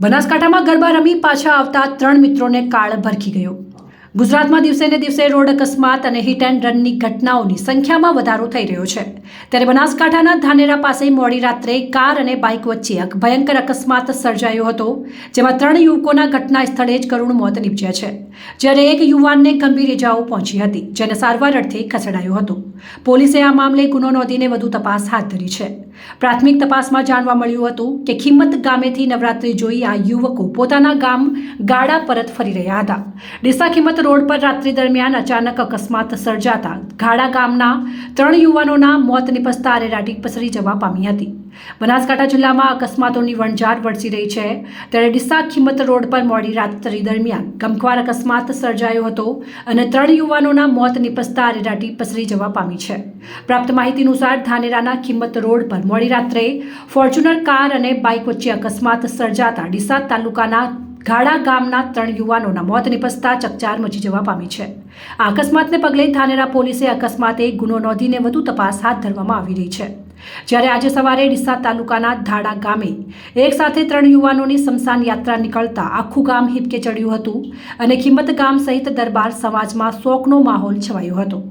બનાસકાંઠામાં ગરબા રમી પાછા આવતા 3 મિત્રોને કાળ ભરખી ગયો। ગુજરાતમાં દિવસે ને દિવસે રોડ અકસ્માત અને હિટ એન્ડ રનની ઘટનાઓની સંખ્યામાં વધારો થઈ રહ્યો છે। ત્યારે બનાસકાંઠાના ધાનેરા પાસે મોડી રાત્રે કાર અને બાઇક વચ્ચે એક ભયંકર અકસ્માત સર્જાયો હતો, જેમાં 3 યુવકોના ઘટના સ્થળે જ કરુણ મોત નીપજ્યા છે, જ્યારે એક યુવાનને ગંભીર ઇજાઓ પહોંચી હતી, જેને સારવાર અર્થે ખસેડાયો હતો। પોલીસે આ મામલે ગુનો નોંધીને વધુ તપાસ હાથ ધરી છે। પ્રાથમિક તપાસમાં જાણવા મળ્યું હતું કે ખિમત ગામેથી નવરાત્રી જોઈ આ યુવકો પોતાના ગામ ગાડા પરત ફરી રહ્યા હતા। ડીસા ખિમત રોડ પર રાત્રિ દરમિયાન અચાનક અકસ્માત સર્જાતા ગાડા ગામના 3 યુવાનોના મોત નિપજતા આરેરાટી પસરી જવા પામી હતી। બનાસકાંઠા જિલ્લામાં અકસ્માતોની વણઝાર વરસી રહી છે, ત્યારે ડીસા ખિમત રોડ પર મોડી રાત્રિ દરમિયાન ગમખ્વાર અકસ્માત સર્જાયો હતો અને 3 યુવાનોના મોત નિપજતા આરેરાટી પસરી જવા પામી છે। પ્રાપ્ત માહિતી અનુસાર ધાનેરાના ખિમત રોડ પર મોડી રાત્રે ફોર્ચ્યુનર કાર અને બાઇક વચ્ચે અકસ્માત સર્જાતા ડીસા તાલુકાના ગાડા ગામના 3 યુવાનોના મોત નિપજતા ચકચાર મચી જવા પામી છે। આ અકસ્માતને પગલે ધાનેરા પોલીસે અકસ્માતે ગુનો નોંધીને વધુ તપાસ હાથ ધરવામાં આવી રહી છે। જ્યારે આજે સવારે ડીસા તાલુકાના ધાડા ગામે એક સાથે 3 યુવાનોની સ્મશાન યાત્રા નીકળતા આખું ગામ હિબકે ચડ્યું હતું અને ખિમત ગામ સહિત દરબાર સમાજમાં શોકનો માહોલ છવાયો હતો।